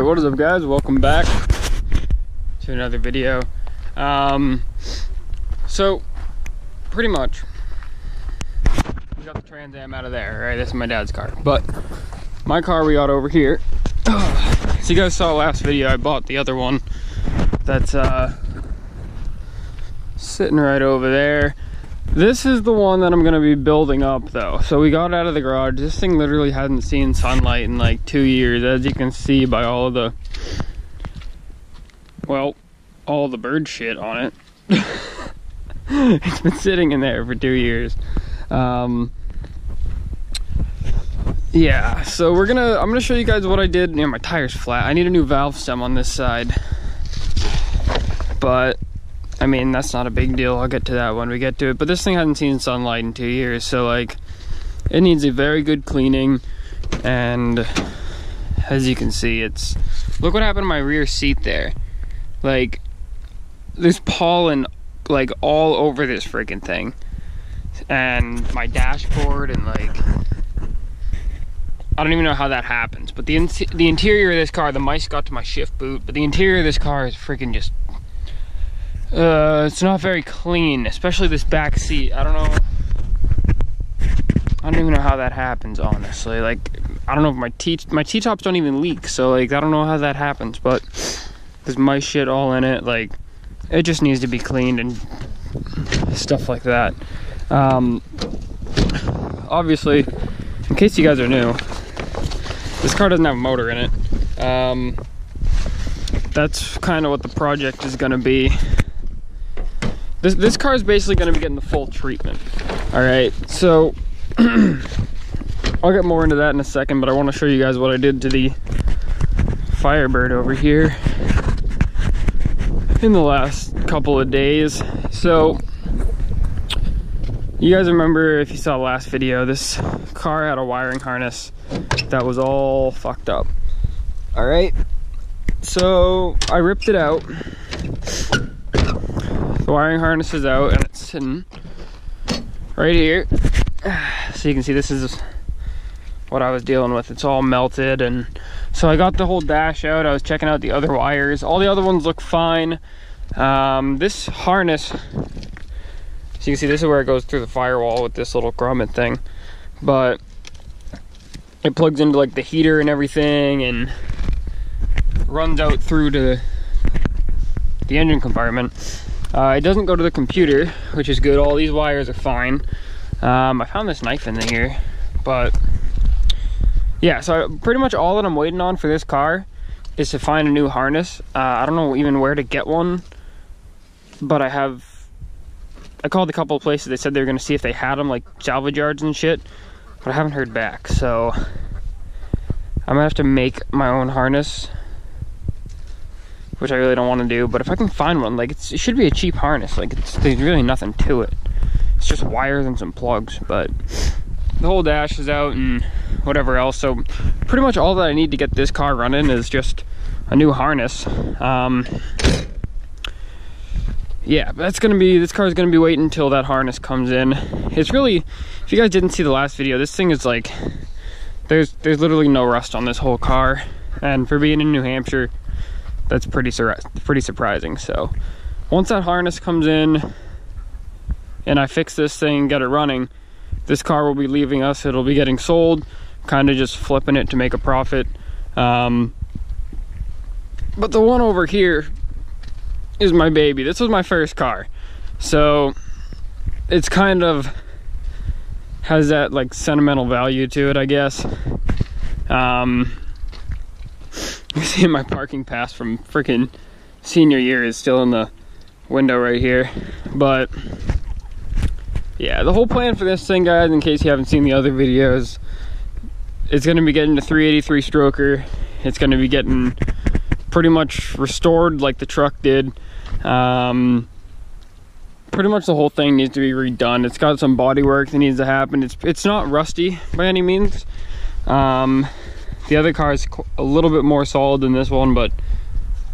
what is up, guys? Welcome back to another video. So pretty much we got the Trans Am out of there, right? This is my dad's car, but my car we got over here. So you guys saw last video, I bought the other one that's sitting right over there. This is the one that I'm gonna be building up though. So we got it out of the garage. This thing literally hasn't seen sunlight in like 2 years, as you can see by all of the, well, all the bird shit on it. It's been sitting in there for 2 years. Yeah, so I'm gonna show you guys what I did. Yeah, my tire's flat. I need a new valve stem on this side, but I mean, that's not a big deal. I'll get to that when we get to it. But this thing hasn't seen sunlight in 2 years, so like, it needs a very good cleaning. And as you can see, look what happened to my rear seat there. Like, there's pollen like all over this freaking thing, and my dashboard, and like, I don't even know how that happens. But the interior of this car, the mice got to my shift boot, but the interior of this car is freaking just, it's not very clean, especially this back seat. I don't even know how that happens, honestly. Like, I don't know if my T-tops don't even leak, so like, I don't know how that happens, but there's mice shit all in it. Like, it just needs to be cleaned and stuff like that. Obviously, in case you guys are new, this car doesn't have a motor in it. That's kind of what the project is gonna be. This car is basically going to be getting the full treatment. All right, so I'll get more into that in a second, but I want to show you guys what I did to the Firebird over here in the last couple of days. So you guys remember, if you saw the last video, this car had a wiring harness that was all fucked up. All right, so I ripped it out. The wiring harness is out, and it's sitting right here. So you can see this is what I was dealing with. It's all melted, and so I got the whole dash out. I was checking out the other wires. All the other ones look fine. This harness, so you can see this is where it goes through the firewall with this little grommet thing, but it plugs into like the heater and everything, and runs out through to the engine compartment. It doesn't go to the computer, which is good. All these wires are fine. I found this knife in here, but yeah, so pretty much all that I'm waiting on for this car is to find a new harness. I don't know even where to get one, but I called a couple of places. They said they were going to see if they had them, like salvage yards and shit, but I haven't heard back. So I'm gonna have to make my own harness, which I really don't want to do. But if I can find one, like, it should be a cheap harness. Like, there's really nothing to it. It's just wires and some plugs. But the whole dash is out and whatever else. So pretty much all that I need to get this car running is just a new harness. Yeah, this car is gonna be waiting until that harness comes in. It's really, if you guys didn't see the last video, this thing is like, there's literally no rust on this whole car, and for being in New Hampshire, that's pretty surprising. So once that harness comes in and I fix this thing, get it running, this car will be leaving us. It'll be getting sold, kind of just flipping it to make a profit. But the one over here is my baby. This was my first car, so it's kind of has that like sentimental value to it, I guess. You see my parking pass from freaking senior year is still in the window right here. But yeah, the whole plan for this thing, guys, in case you haven't seen the other videos, it's going to be getting a 383 stroker. It's going to be getting pretty much restored like the truck did. Pretty much the whole thing needs to be redone. It's got some body work that needs to happen. It's not rusty by any means. The other car is a little bit more solid than this one, but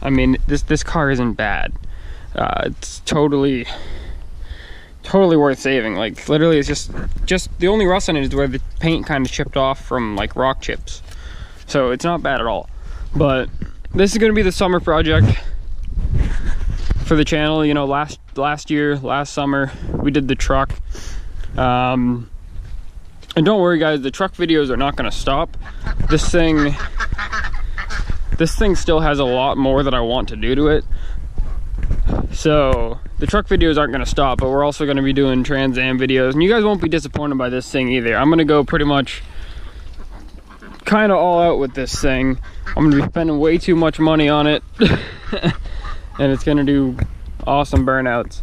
I mean, this car isn't bad. It's totally worth saving. Like, literally, it's just the only rust on it is where the paint kind of chipped off from like rock chips. So it's not bad at all. But this is going to be the summer project for the channel. You know, last summer we did the truck, and don't worry guys, the truck videos are not going to stop. This thing still has a lot more that I want to do to it, so the truck videos aren't going to stop, but we're also going to be doing Trans Am videos, and you guys won't be disappointed by this thing either. I'm going to go pretty much kind of all out with this thing. I'm going to be spending way too much money on it and it's going to do awesome burnouts,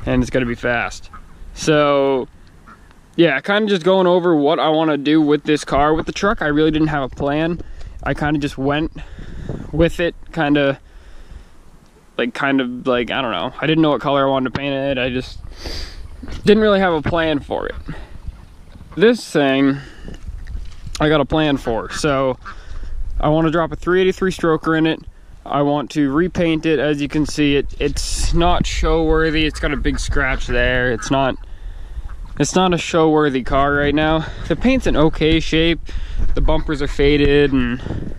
and it's going to be fast. So yeah, kind of just going over what I want to do with this car. With the truck, I really didn't have a plan. I kind of just went with it, kind of like, I don't know. I didn't know what color I wanted to paint it. I just didn't really have a plan for it. This thing, I got a plan for. So I want to drop a 383 stroker in it. I want to repaint it. As you can see, it's not show worthy. It's got a big scratch there. It's not a show worthy car right now. The paint's in okay shape. The bumpers are faded and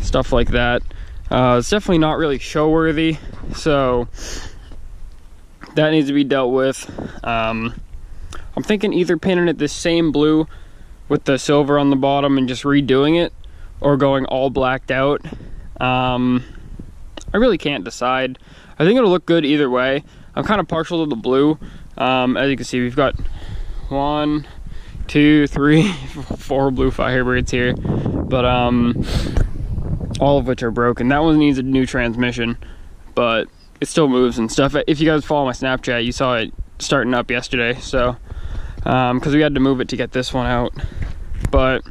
stuff like that. It's definitely not really show worthy, so that needs to be dealt with. I'm thinking either painting it this same blue with the silver on the bottom and just redoing it, or going all blacked out. I really can't decide. I think it'll look good either way. I'm kind of partial to the blue. As you can see, we've got 1, 2, 3, 4 blue Firebirds here, but all of which are broken. That one needs a new transmission, but it still moves and stuff. If you guys follow my Snapchat, you saw it starting up yesterday, so because we had to move it to get this one out. But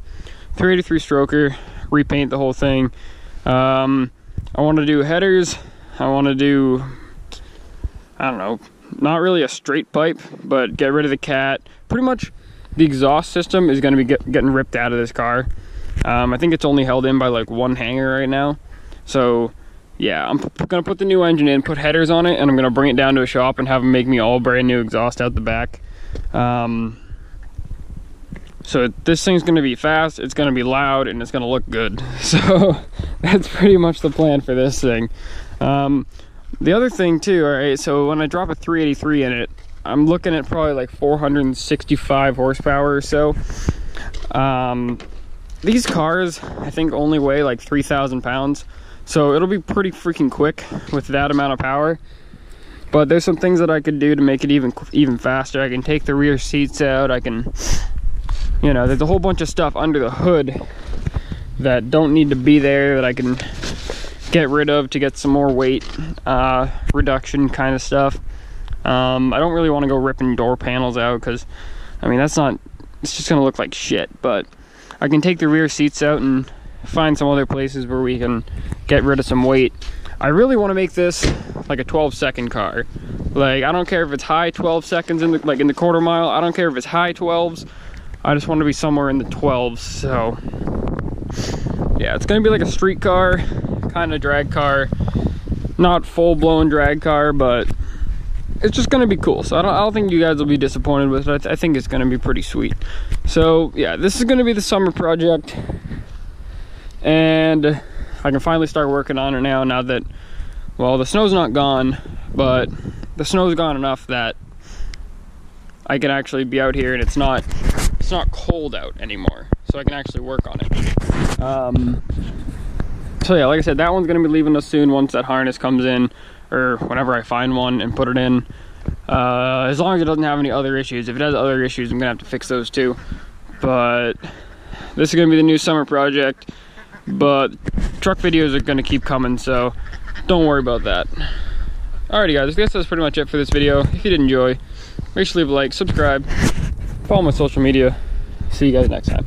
383 stroker, repaint the whole thing. I want to do headers. I want to do, I don't know, not really a straight pipe, but get rid of the cat. Pretty much the exhaust system is going to be getting ripped out of this car. I think it's only held in by like one hanger right now. So yeah, I'm going to put the new engine in, put headers on it, and I'm going to bring it down to a shop and have them make me all brand new exhaust out the back. So this thing's going to be fast, it's going to be loud, and it's going to look good. So that's pretty much the plan for this thing. The other thing too, all right, so when I drop a 383 in it, I'm looking at probably like 465 horsepower or so. These cars, I think, only weigh like 3,000 pounds. So it'll be pretty freaking quick with that amount of power. But there's some things that I could do to make it even faster. I can take the rear seats out. I can, you know, there's a whole bunch of stuff under the hood that don't need to be there that I can get rid of to get some more weight reduction kind of stuff. I don't really want to go ripping door panels out because, I mean, it's just gonna look like shit. But I can take the rear seats out and find some other places where we can get rid of some weight. I really want to make this like a 12-second car. Like, I don't care if it's high 12 seconds in the quarter mile. I don't care if it's high 12s. I just want to be somewhere in the 12s. So yeah, it's gonna be like a street car, kind of drag car, not full-blown drag car, but it's just gonna be cool. So I don't think you guys will be disappointed with it. I think it's gonna be pretty sweet. So yeah, this is gonna be the summer project, and I can finally start working on it now that, well, the snow's not gone, but the snow's gone enough that I can actually be out here and it's not cold out anymore, so I can actually work on it. So yeah, like I said, that one's gonna be leaving us soon once that harness comes in, or whenever I find one and put it in. As long as it doesn't have any other issues. If it has other issues, I'm gonna have to fix those too. But this is gonna be the new summer project, but truck videos are gonna keep coming, so don't worry about that. Alrighty guys, I guess that's pretty much it for this video. If you did enjoy, make sure to leave a like, subscribe, follow my social media. See you guys next time.